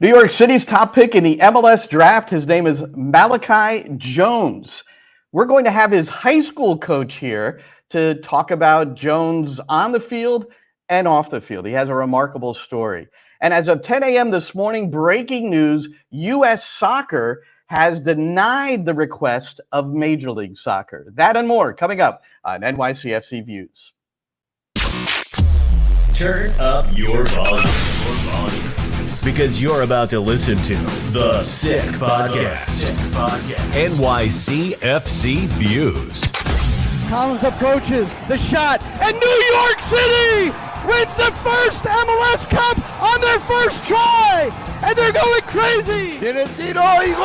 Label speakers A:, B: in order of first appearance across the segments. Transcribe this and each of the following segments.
A: New York City's top pick in the MLS draft, his name is Malachi Jones. We're going to have his high school coach here to talk about Jones on the field and off the field. He has a remarkable story. And as of 10 a.m. this morning, breaking news, U.S. Soccer has denied the request of Major League Soccer. That and more coming up on NYCFC Views.
B: Turn up your volume. Because you're about to listen to The Sick Podcast. NYCFC Views.
C: Collins approaches the shot, and New York City wins the first MLS Cup on their first try, and they're going crazy. Tiene tiro y gol!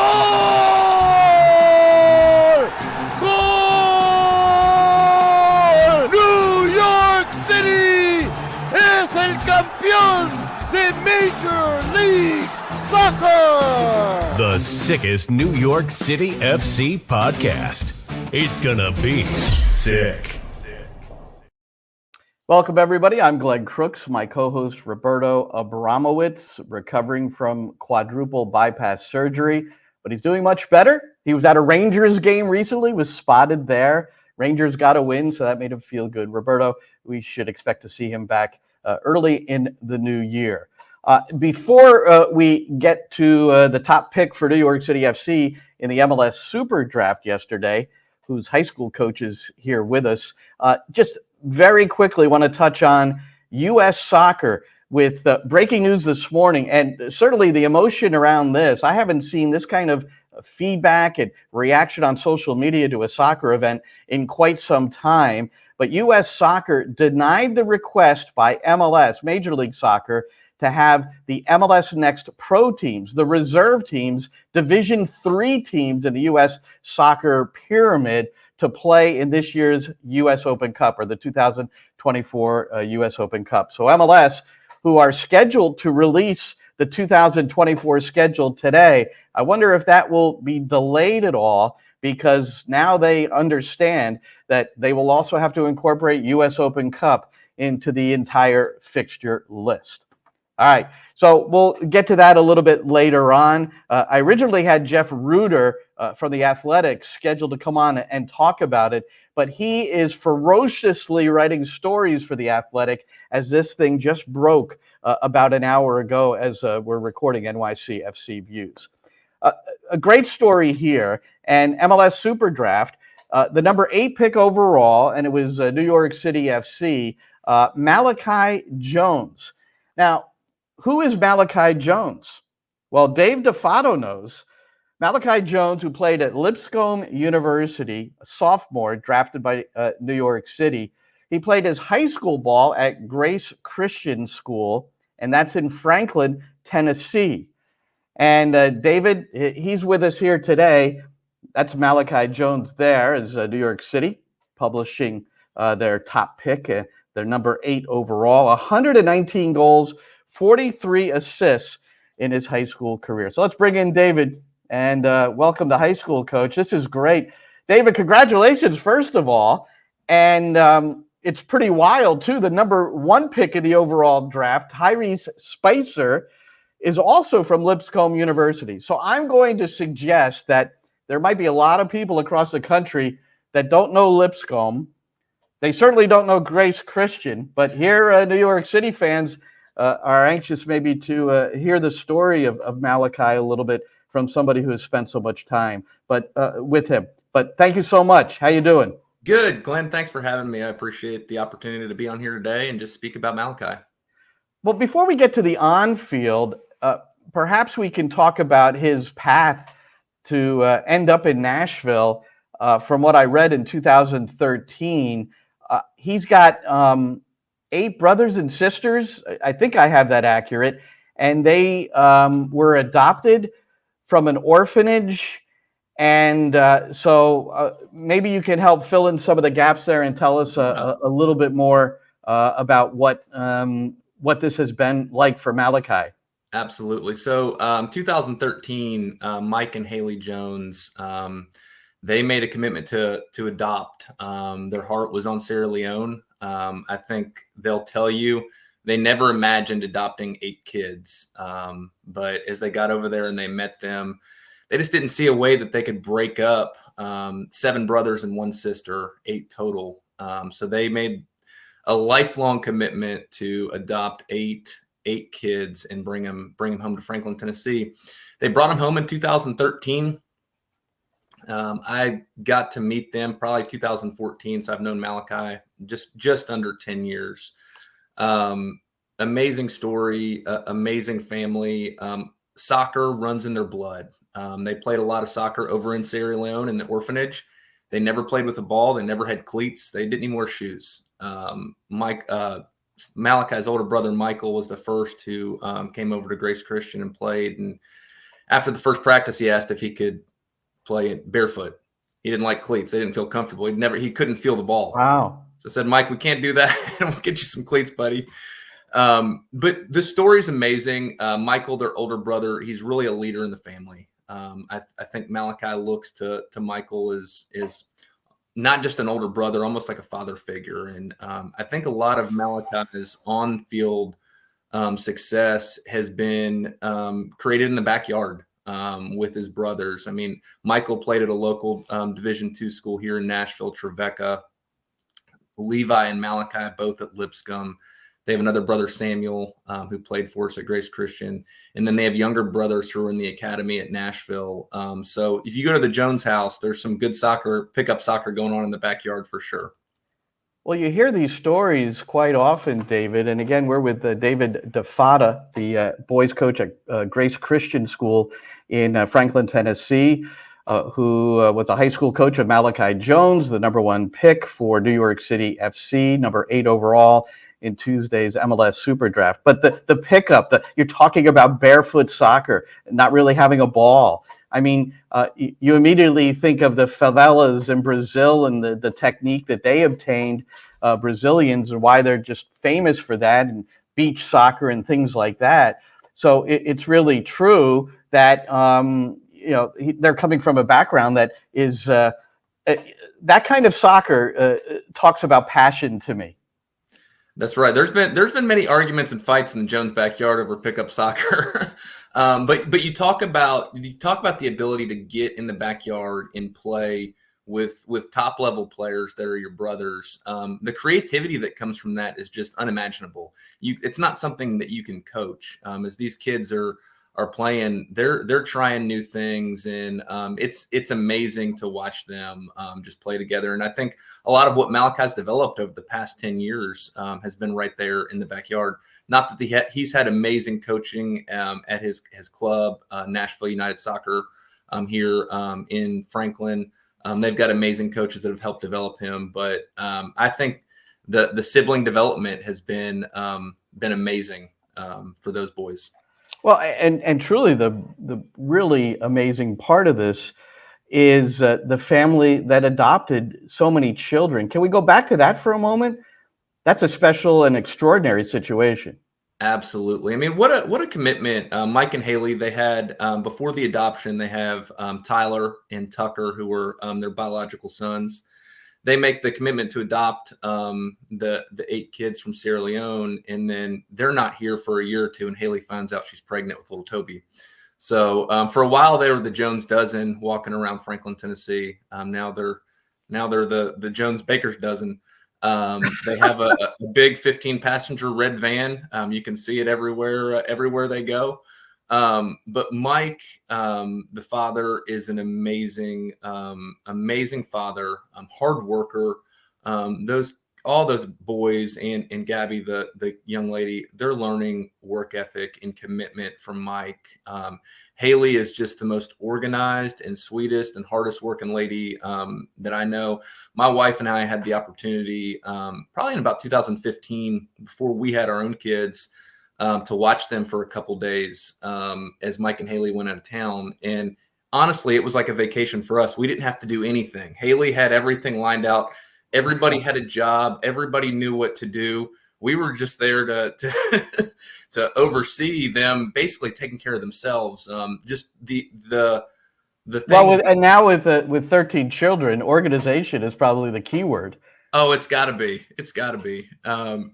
C: Gol! New York City es el campeón de Major League Soccer!
B: The sickest New York City FC podcast. It's gonna be sick.
A: Welcome, everybody. I'm Glenn Crooks. My co-host, Roberto Abramowitz, recovering from quadruple bypass surgery, but he's doing much better. He was at a Rangers game recently, was spotted there. Rangers got a win, so that made him feel good. Roberto, we should expect to see him back early in the new year. Before we get to the top pick for New York City FC in the MLS SuperDraft yesterday, whose high school coach is here with us, just very quickly want to touch on U.S. Soccer with breaking news this morning, and certainly the emotion around this. I haven't seen this kind of feedback and reaction on social media to a soccer event in quite some time. But U.S. Soccer denied the request by MLS, Major League Soccer, to have the MLS Next Pro teams, the reserve teams, Division III teams in the U.S. Soccer pyramid to play in this year's U.S. Open Cup, or the 2024 U.S. Open Cup. So MLS, who are scheduled to release the 2024 schedule today, I wonder if that will be delayed at all, because now they understand that they will also have to incorporate U.S. Open Cup into the entire fixture list. All right, so we'll get to that a little bit later on. I originally had Jeff Reuter from The Athletic scheduled to come on and talk about it, but he is ferociously writing stories for The Athletic as this thing just broke about an hour ago as we're recording NYCFC Views. A great story here, and MLS SuperDraft, the number 8 pick overall, and it was New York City FC, Malachi Jones. Now, who is Malachi Jones? Well, Dave DeFatta knows. Malachi Jones, who played at Lipscomb University, a sophomore drafted by New York City. He played his high school ball at Grace Christian School, and that's in Franklin, Tennessee. And David, he's with us here today. That's Malachi Jones there, is New York City, publishing their top pick, their number 8 overall, 119 goals, 43 assists in his high school career. So let's bring in David and welcome the high school coach. This is great. David, congratulations, first of all. And it's pretty wild, too. The number 1 pick in the overall draft, Tyrese Spicer, is also from Lipscomb University. So I'm going to suggest that there might be a lot of people across the country that don't know Lipscomb. They certainly don't know Grace Christian, but here New York City fans are anxious maybe to hear the story of Malachi a little bit from somebody who has spent so much time with him. But thank you so much. How you doing?
D: Good, Glenn. Thanks for having me. I appreciate the opportunity to be on here today and just speak about Malachi.
A: Well, before we get to the on-field, perhaps we can talk about his path to end up in Nashville. From what I read in 2013, he's got 8 brothers and sisters. I think I have that accurate. And they were adopted from an orphanage. And so maybe you can help fill in some of the gaps there and tell us a little bit more about what this has been like for Malachi.
D: Absolutely. So 2013, Mike and Haley Jones, they made a commitment to adopt. Their heart was on Sierra Leone. I think they'll tell you they never imagined adopting 8 kids. But as they got over there and they met them, they just didn't see a way that they could break up 7 brothers and 1 sister, 8 total. So they made a lifelong commitment to adopt eight kids and bring them home to Franklin, Tennessee. They brought them home in 2013. I got to meet them probably 2014. So I've known Malachi just under 10 years. Amazing story, amazing family. Soccer runs in their blood. They played a lot of soccer over in Sierra Leone in the orphanage. They never played with a ball. They never had cleats. They didn't even wear shoes. Malachi's older brother, Michael, was the first who came over to Grace Christian and played. And after the first practice, he asked if he could play barefoot. He didn't like cleats. They didn't feel comfortable. He couldn't feel the ball.
A: Wow. So
D: I said, Mike, we can't do that. We'll get you some cleats, buddy. But the story's amazing. Michael, their older brother, he's really a leader in the family. I think Malachi looks to Michael as not just an older brother, almost like a father figure. And I think a lot of Malachi's on-field success has been created in the backyard with his brothers. I mean, Michael played at a local Division II school here in Nashville, Trevecca. Levi and Malachi both at Lipscomb. They have another brother, Samuel, who played for us at Grace Christian. And then they have younger brothers who are in the academy at Nashville. So if you go to the Jones house, there's some good pickup soccer going on in the backyard for sure.
A: Well, you hear these stories quite often, David. And again, we're with David DeFatta, the boys coach at Grace Christian School in Franklin, Tennessee, who was a high school coach of Malachi Jones, the number 1 pick for New York City FC, number 8 overall in Tuesday's MLS SuperDraft. But the pickup, you're talking about barefoot soccer, not really having a ball. I mean, you immediately think of the favelas in Brazil and the technique that they obtained, Brazilians, and why they're just famous for that, and beach soccer and things like that. So it's really true that they're coming from a background that is that kind of soccer talks about passion to me.
D: That's right. There's been many arguments and fights in the Jones backyard over pickup soccer. But you talk about the ability to get in the backyard and play with top level players that are your brothers. The creativity that comes from that is just unimaginable. It's not something that you can coach. As these kids are playing, they're trying new things, and it's amazing to watch them just play together. And I think a lot of what Malachi's developed over the past 10 years has been right there in the backyard. Not that he's had amazing coaching at his club, Nashville United Soccer here in Franklin. They've got amazing coaches that have helped develop him, but I think the sibling development has been amazing for those boys.
A: Well, and truly the really amazing part of this is the family that adopted so many children. Can we go back to that for a moment? That's a special and extraordinary situation.
D: Absolutely. I mean, what a commitment. Mike and Haley, they had before the adoption, they have Tyler and Tucker, who were their biological sons. They make the commitment to adopt the 8 kids from Sierra Leone, and then they're not here for a year or two, and Haley finds out she's pregnant with little Toby. So for a while they were the Jones dozen walking around Franklin, Tennessee. Now they're the Jones Baker's dozen. They have a big 15-passenger red van. You can see it everywhere they go. But Mike, the father, is an amazing father, hard worker. All those boys and Gabby, the young lady, they're learning work ethic and commitment from Mike. Haley is just the most organized and sweetest and hardest working lady that I know. My wife and I had the opportunity probably in about 2015, before we had our own kids, to watch them for a couple days as Mike and Haley went out of town. And honestly, it was like a vacation for us. We didn't have to do anything. Haley had everything lined out. Everybody had a job. Everybody knew what to do. We were just there to oversee them basically taking care of themselves. Just the thing.
A: Well, and now with 13 children, organization is probably the key word.
D: Oh, it's got to be. It's got to be. And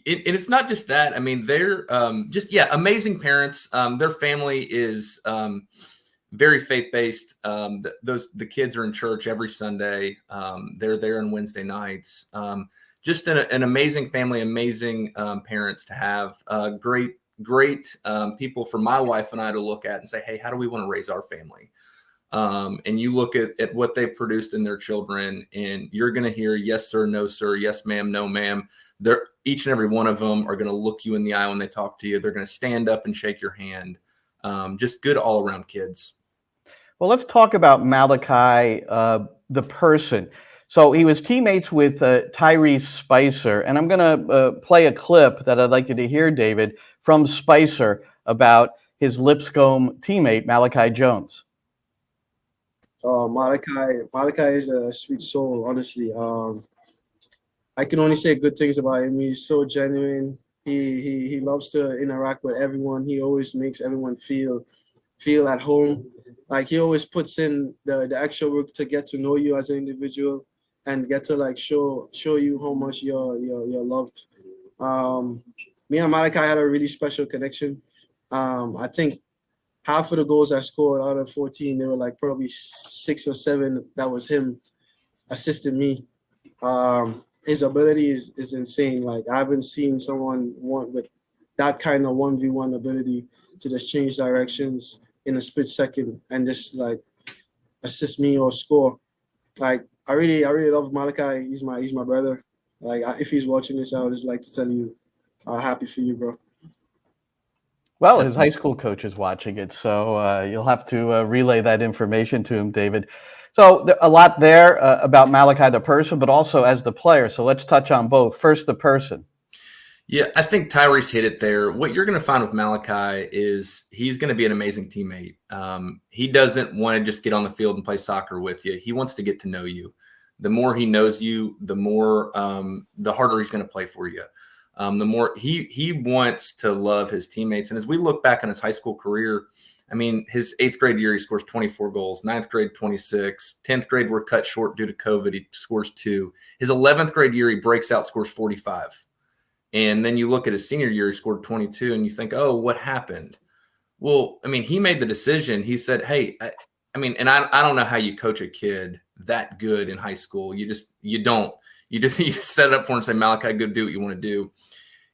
D: it's not just that. I mean, they're amazing parents. Their family is very faith-based. The kids are in church every Sunday. They're there on Wednesday nights. Just an amazing family, amazing parents to have. Great people for my wife and I to look at and say, hey, how do we want to raise our family? And you look at what they've produced in their children, and you're going to hear yes, sir, no, sir, yes, ma'am, no, ma'am. Each and every one of them are going to look you in the eye when they talk to you. They're going to stand up and shake your hand. Just good all around kids.
A: Well, let's talk about Malachi, the person. So he was teammates with Tyrese Spicer, and I'm going to play a clip that I'd like you to hear, David, from Spicer about his Lipscomb teammate, Malachi Jones.
E: Malachi is a sweet soul, honestly. I can only say good things about him. He's so genuine. He loves to interact with everyone. He always makes everyone feel at home. Like, he always puts in the extra work to get to know you as an individual and get to like show you how much you're loved. Me and Malachi had a really special connection. I think half of the goals I scored out of 14, they were like probably 6 or 7. That was him assisting me. His ability is insane. Like, I haven't seen someone with that kind of 1v1 ability to just change directions in a split second and just like assist me or score. Like, I really love Malachi. He's my brother. Like, if he's watching this, I would just like to tell you, happy for you, bro.
A: Well, his high school coach is watching it, so you'll have to relay that information to him, David. So a lot there about Malachi the person, but also as the player. So let's touch on both. First, the person.
D: Yeah, I think Tyrese hit it there. What you're going to find with Malachi is he's going to be an amazing teammate. He doesn't want to just get on the field and play soccer with you. He wants to get to know you. The more he knows you, the more the harder he's going to play for you. The more he wants to love his teammates. And as we look back on his high school career, I mean, his 8th grade year, he scores 24 goals, 9th grade, 26, 10th grade, we're cut short due to COVID. He scores 2. His 11th grade year, he breaks out, scores 45. And then you look at his senior year, he scored 22, and you think, oh, what happened? Well, I mean, he made the decision. He said, hey, I mean, and I don't know how you coach a kid that good in high school. You just set it up for him and say, Malachi, go do what you want to do.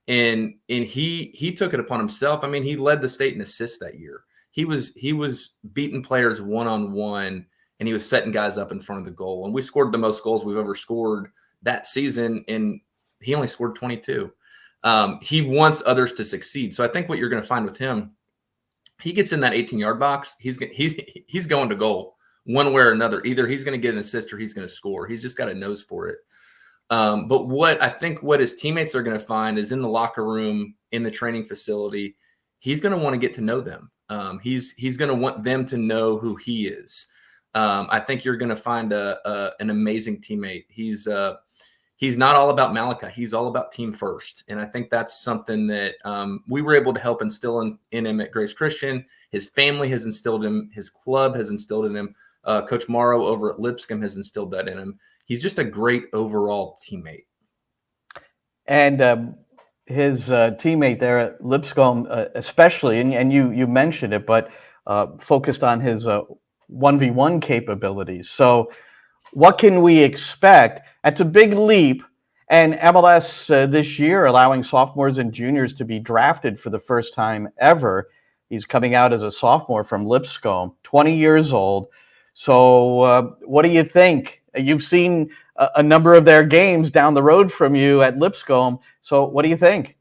D: And he took it upon himself. I mean, he led the state in assists that year. He was beating players one-on-one, and he was setting guys up in front of the goal. And we scored the most goals we've ever scored that season, and he only scored 22. He wants others to succeed. So I think what you're going to find with him, he gets in that 18-yard box, he's going to goal one way or another. Either he's going to get an assist or he's going to score. He's just got a nose for it. But what his teammates are going to find is in the locker room, in the training facility, he's going to want to get to know them. He's going to want them to know who he is. I think you're going to find an amazing teammate. He's not all about Malachi. He's all about team first. And I think that's something that we were able to help instill in him at Grace Christian. His family has instilled him. His club has instilled in him. Coach Morrow over at Lipscomb has instilled that in him. He's just a great overall teammate.
A: And his teammate there at Lipscomb, especially, and you mentioned it, but focused on his 1v1 capabilities. So what can we expect? It's a big leap. And MLS this year allowing sophomores and juniors to be drafted for the first time ever. He's coming out as a sophomore from Lipscomb, 20 years old. So what do you think? You've seen a number of their games down the road from you at Lipscomb. So what do you think?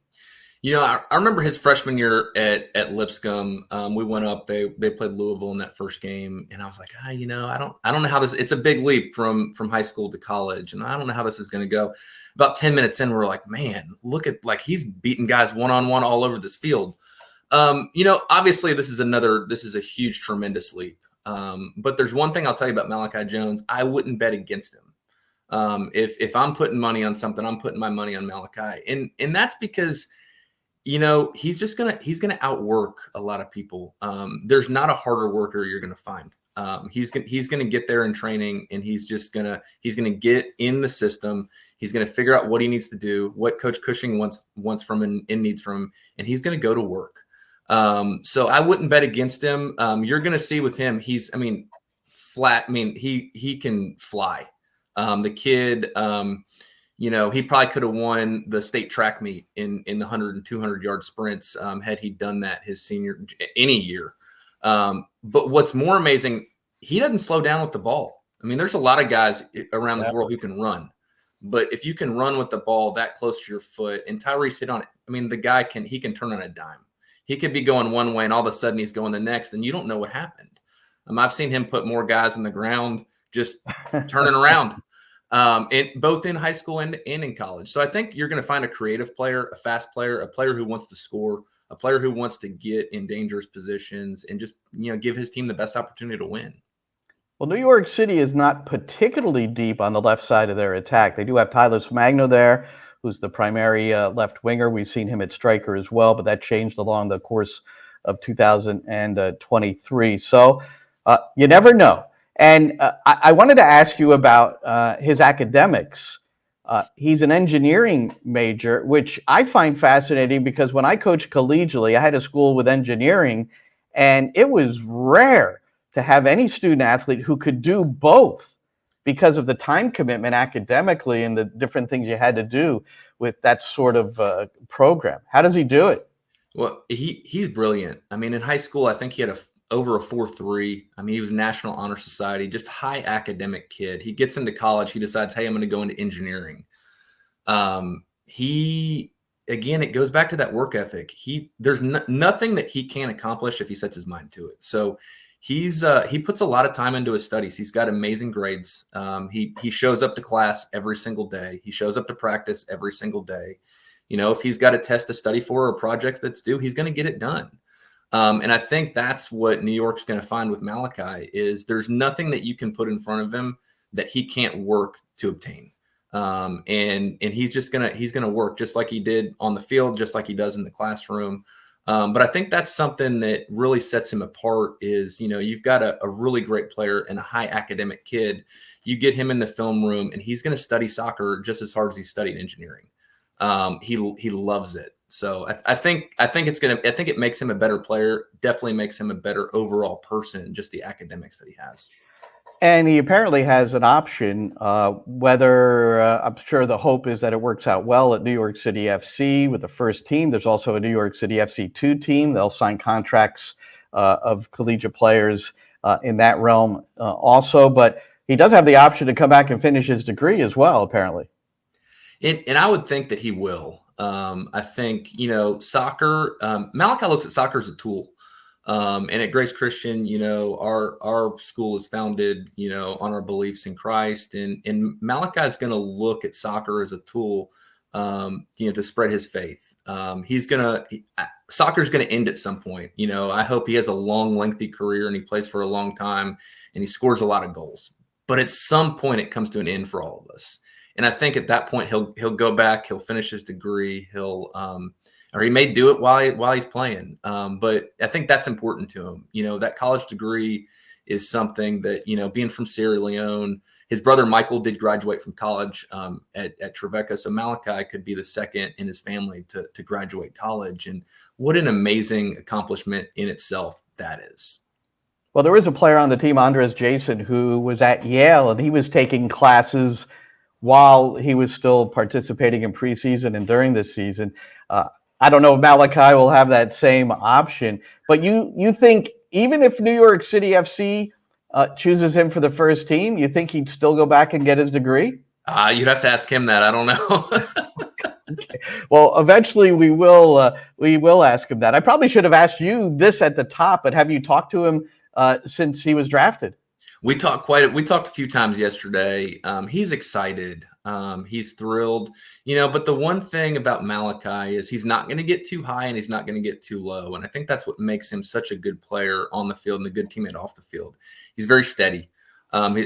D: You know, I remember his freshman year at Lipscomb. We went up. They played Louisville in that first game, and I was like, I don't know how this. It's a big leap from high school to college, and I don't know how this is going to go. About 10 minutes in, we're like, man, look at he's beating guys one-on-one all over this field. Obviously this is a huge, tremendous leap. But there's one thing I'll tell you about Malachi Jones. I wouldn't bet against him. If I'm putting money on something, I'm putting my money on Malachi, and that's because he's going to outwork a lot of people. There's not a harder worker you're going to find. He's gonna get there in training, and he's gonna get in the system. He's gonna figure out what he needs to do, what Coach Cushing wants from him and needs from him, and he's gonna go to work. So I wouldn't bet against him. You're gonna see with him, flat. I mean, he can fly. The kid, he probably could have won the state track meet in the 100 and 200 yard sprints had he done that his any year. But what's more amazing, he doesn't slow down with the ball. I mean, there's a lot of guys around this world who can run, but if you can run with the ball that close to your foot, and Tyrese hit on it, I mean, the guy can turn on a dime. He could be going one way and all of a sudden he's going the next, and you don't know what happened. I've seen him put more guys on the ground just turning around, both in high school and in college. So I think you're going to find a creative player, a fast player, a player who wants to score, a player who wants to get in dangerous positions and just, give his team the best opportunity to win.
A: Well, New York City is not particularly deep on the left side of their attack. They do have Tyler Smagno there, who's the primary left winger. We've seen him at striker as well, but that changed along the course of 2023. So you never know. And I wanted to ask you about his academics. He's an engineering major, which I find fascinating because when I coached collegially, I had a school with engineering, and it was rare to have any student athlete who could do both because of the time commitment academically and the different things you had to do with that sort of program. How does he do it?
D: Well, he's brilliant. I mean, in high school, I think he had over a 4.3. I mean, he was National Honor Society, just high academic kid. He gets into college. He decides, hey, I'm going to go into engineering. It goes back to that work ethic. There's nothing that he can't accomplish if he sets his mind to it. So he puts a lot of time into his studies. He's got amazing grades. He shows up to class every single day. He shows up to practice every single day. If he's got a test to study for or a project that's due, he's going to get it done. And I think that's what New York's going to find with Malachi is there's nothing that you can put in front of him that he can't work to obtain. And he's going to work just like he did on the field, just like he does in the classroom. But I think that's something that really sets him apart is, you've got a really great player and a high academic kid. You get him in the film room and he's going to study soccer just as hard as he studied engineering. He loves it. So I think it makes him a better player, definitely makes him a better overall person, just the academics that he has.
A: And he apparently has an option, whether I'm sure the hope is that it works out well at New York City FC with the first team. There's also a New York City FC 2 team. They'll sign contracts of collegiate players in that realm also. But he does have the option to come back and finish his degree as well, apparently.
D: And I would think that he will. I think, soccer, Malachi looks at soccer as a tool. And at Grace Christian, our school is founded, on our beliefs in Christ. And Malachi is going to look at soccer as a tool, to spread his faith. Soccer's going to end at some point. I hope he has a long, lengthy career and he plays for a long time and he scores a lot of goals. But at some point, it comes to an end for all of us. And I think at that point he'll go back, he'll finish his degree, or he may do it while he's playing. But I think that's important to him. That college degree is something that, being from Sierra Leone, his brother Michael did graduate from college at Trevecca. So Malachi could be the second in his family to graduate college. And what an amazing accomplishment in itself that is.
A: Well, there is a player on the team, Andres Jason, who was at Yale, and he was taking classes while he was still participating in preseason and during this season. I don't know if Malachi will have that same option, but you think even if New York City FC chooses him for the first team, you think he'd still go back and get his degree?
D: You'd have to ask him that. I don't know.
A: Okay. Well, eventually we will ask him that. I probably should have asked you this at the top, but have you talked to him since he was drafted?
D: We talked a few times yesterday. He's excited. He's thrilled, but the one thing about Malachi is he's not going to get too high and he's not going to get too low. And I think that's what makes him such a good player on the field and a good teammate off the field. He's very steady.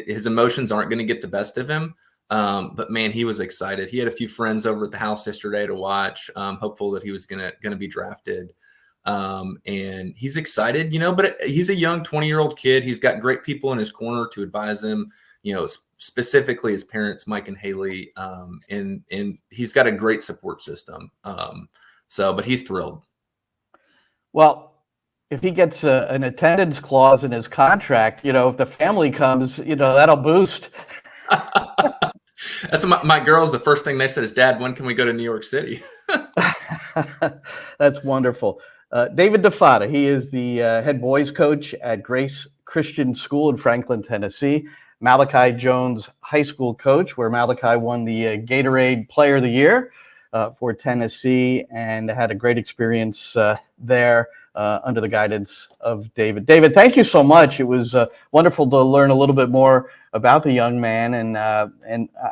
D: His emotions aren't going to get the best of him. But man, he was excited. He had a few friends over at the house yesterday to watch, hopeful that he was going to be drafted. And he's excited, but he's a young 20-year-old kid. He's got great people in his corner to advise him, specifically his parents, Mike and Haley. And he's got a great support system. But he's thrilled.
A: Well, if he gets an attendance clause in his contract, if the family comes, that'll boost.
D: That's my girls. The first thing they said is, "Dad, when can we go to New York City?"
A: That's wonderful. David DeFatta, he is the head boys coach at Grace Christian School in Franklin, Tennessee. Malachi Jones high school coach, where Malachi won the Gatorade Player of the Year for Tennessee and had a great experience there under the guidance of David. David, thank you so much. It was wonderful to learn a little bit more about the young man, and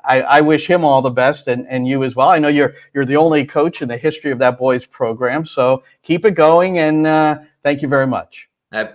A: I wish him all the best, and you as well. I know you're the only coach in the history of that boys program, so keep it going, and thank you very much.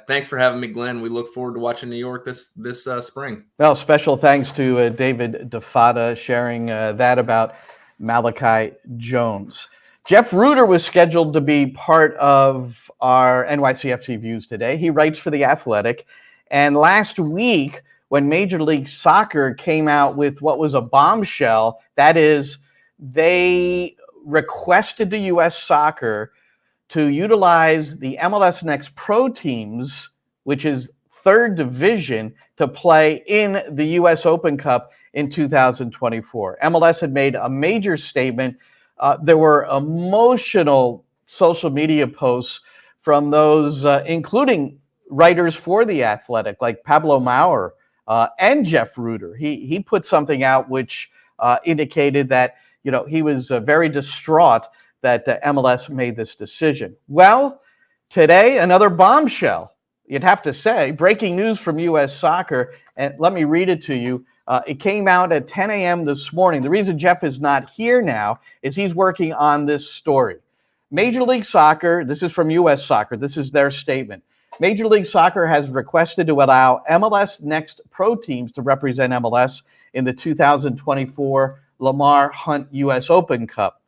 D: Thanks for having me, Glenn. We look forward to watching New York this spring.
A: Well, special thanks to David DeFatta sharing that about Malachi Jones. Jeff Reuter was scheduled to be part of our NYCFC Views today. He writes for The Athletic, and last week, when Major League Soccer came out with what was a bombshell, that is, they requested to U.S. Soccer to utilize the MLS Next Pro teams, which is third division, to play in the U.S. Open Cup in 2024. MLS had made a major statement. There were emotional social media posts from those, including writers for The Athletic, like Pablo Maurer, and Jeff Reuter. He put something out which indicated that he was very distraught that MLS made this decision. Well, today another bombshell. You'd have to say, breaking news from U.S. Soccer, and let me read it to you. It came out at 10 a.m. this morning. The reason Jeff is not here now is he's working on this story. Major League Soccer, this is from U.S. Soccer, this is their statement. Major League Soccer has requested to allow MLS Next Pro teams to represent MLS in the 2024 Lamar Hunt U.S. Open Cup.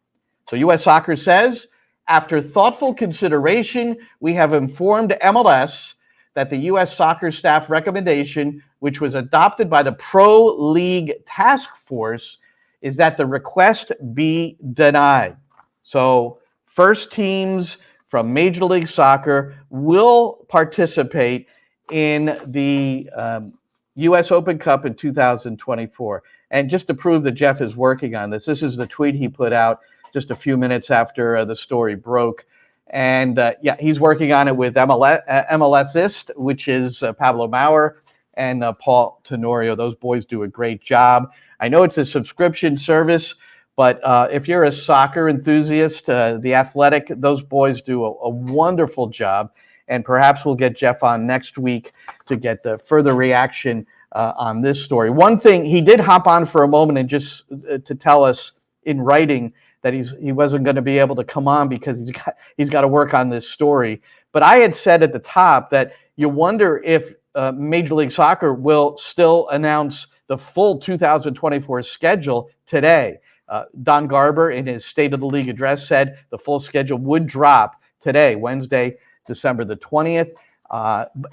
A: So U.S. Soccer says, after thoughtful consideration, we have informed MLS that the U.S. Soccer staff recommendation, which was adopted by the Pro League Task Force, is that the request be denied. So first teams from Major League Soccer will participate in the U.S. Open Cup in 2024. And just to prove that Jeff is working on this, this is the tweet he put out just a few minutes after the story broke. And he's working on it with MLSist, which is Pablo Maurer and Paul Tenorio. Those boys do a great job. I know it's a subscription service, but if you're a soccer enthusiast, The Athletic, those boys do a wonderful job. And perhaps we'll get Jeff on next week to get further reaction on this story. One thing, he did hop on for a moment and just to tell us in writing that he wasn't going to be able to come on because he's got to work on this story. But I had said at the top that you wonder if Major League Soccer will still announce the full 2024 schedule today. Don Garber, in his State of the League address, said the full schedule would drop today, Wednesday, December the 20th,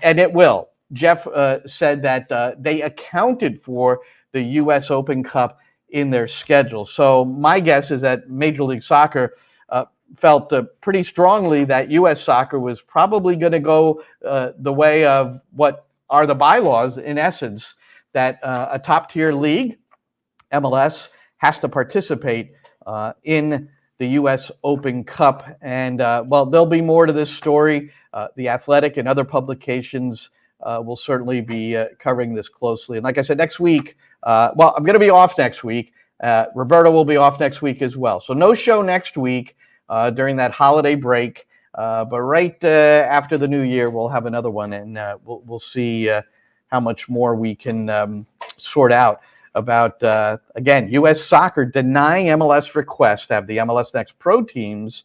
A: and it will. Jeff said that they accounted for the U.S. Open Cup in their schedule. So my guess is that Major League Soccer felt pretty strongly that U.S. Soccer was probably going to go the way of what are the bylaws, in essence, that a top-tier league, MLS, has to participate in the U.S. Open Cup. And, there'll be more to this story. The Athletic and other publications will certainly be covering this closely. And like I said, next week, I'm going to be off next week. Roberto will be off next week as well. So no show next week during that holiday break. But right after the new year, we'll have another one, and we'll see how much more we can sort out about, again, U.S. Soccer denying MLS request to have the MLS Next Pro teams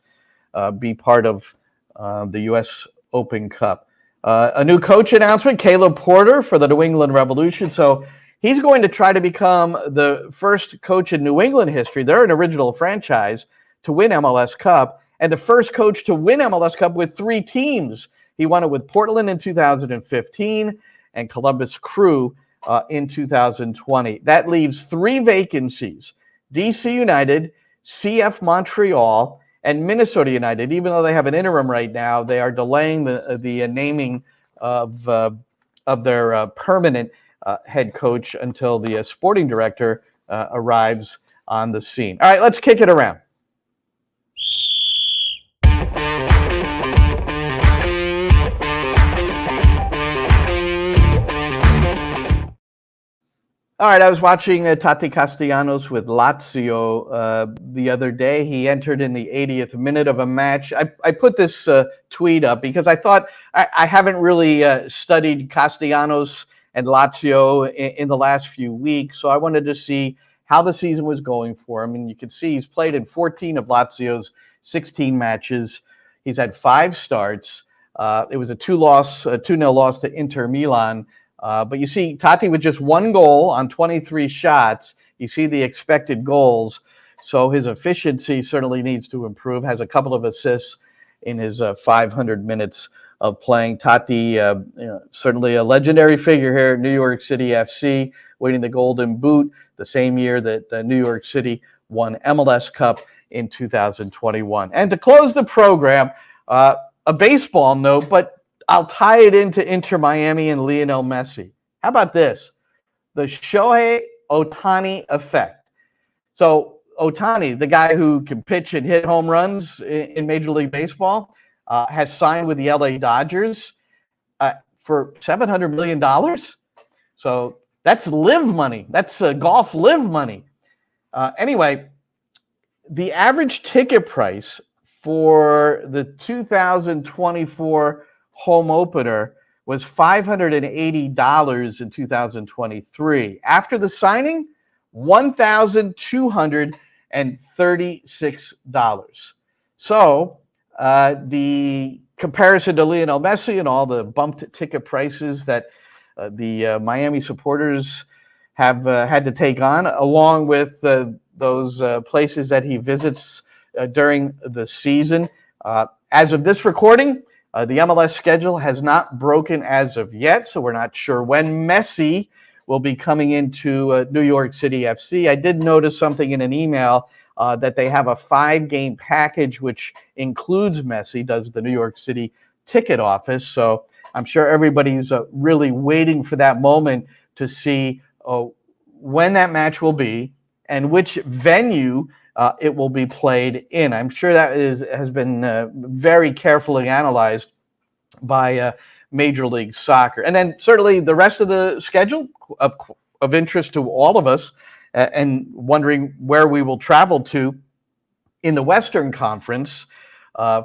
A: be part of the U.S. Open Cup. A new coach announcement, Caleb Porter for the New England Revolution. So he's going to try to become the first coach in New England history, they're an original franchise, to win MLS Cup and the first coach to win MLS Cup with 3 teams. He won it with Portland in 2015 and Columbus Crew in 2020. That leaves 3 vacancies: DC United, CF Montreal, and Minnesota United. Even though they have an interim right now, they are delaying the naming of their permanent head coach until the sporting director arrives on the scene. All right, let's kick it around. All right, I was watching Tati Castellanos with Lazio the other day. He entered in the 80th minute of a match. I put this tweet up because I thought I haven't really studied Castellanos and Lazio in the last few weeks, so I wanted to see how the season was going for him. And you can see he's played in 14 of Lazio's 16 matches. He's had 5 starts. It was a 2-0 loss to Inter Milan. But you see Tati with just 1 goal on 23 shots. You see the expected goals. So his efficiency certainly needs to improve. Has a couple of assists in his 500 minutes of playing. Tati, certainly a legendary figure here at New York City FC, winning the Golden Boot the same year that New York City won MLS Cup in 2021. And to close the program, a baseball note, but I'll tie it into Inter Miami and Lionel Messi. How about this? The Shohei Ohtani effect. So Ohtani, the guy who can pitch and hit home runs in Major League Baseball, has signed with the LA Dodgers for $700 million. So that's live money. That's golf live money. Anyway, the average ticket price for the 2024 home opener was $580 in 2023. After the signing, $1,236. So the comparison to Lionel Messi and all the bumped ticket prices that the Miami supporters have had to take on, along with those places that he visits during the season. As of this recording, the MLS schedule has not broken as of yet, so we're not sure when Messi will be coming into New York City FC. I did notice something in an email that they have a 5-game package, which includes Messi, does the New York City ticket office. So I'm sure everybody's really waiting for that moment to see when that match will be and which venue it will be played in. I'm sure that has been very carefully analyzed by Major League Soccer. And then certainly the rest of the schedule of interest to all of us, and wondering where we will travel to in the Western Conference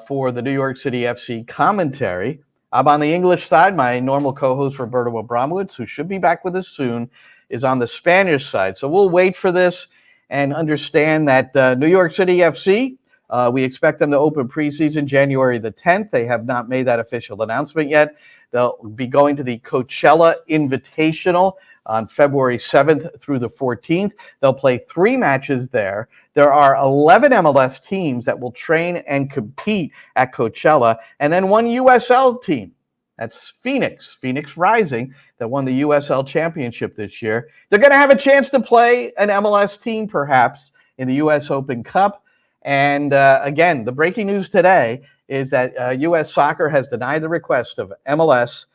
A: for the New York City FC commentary. I'm on the English side. My normal co-host, Roberto Abramowitz, who should be back with us soon, is on the Spanish side. So we'll wait for this and understand that New York City FC, we expect them to open preseason January the 10th. They have not made that official announcement yet. They'll be going to the Coachella Invitational on February 7th through the 14th. They'll play 3 matches there. There are 11 MLS teams that will train and compete at Coachella, and then 1 USL team. That's Phoenix Rising, that won the USL Championship this year. They're going to have a chance to play an MLS team, perhaps, in the U.S. Open Cup. And again, the breaking news today is that U.S. Soccer has denied the request of MLS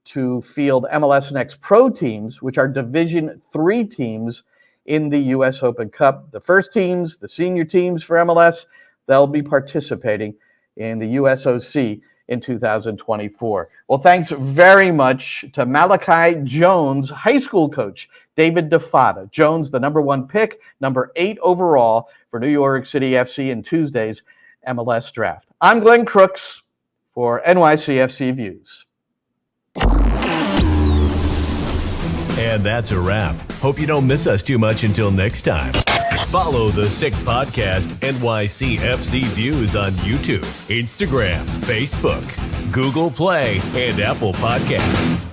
A: to field MLS Next Pro teams, which are Division III teams in the U.S. Open Cup. The first teams, the senior teams for MLS, they'll be participating in the USOC in 2024. Well, thanks very much to Malachi Jones, high school coach, David DeFatta. Jones, the number 1 pick, number 8 overall for New York City FC in Tuesday's MLS Draft. I'm Glenn Crooks for NYCFC Views.
B: And that's a wrap. Hope you don't miss us too much until next time. Follow the Sick Podcast NYCFC Views on YouTube, Instagram, Facebook, Google Play, and Apple Podcasts.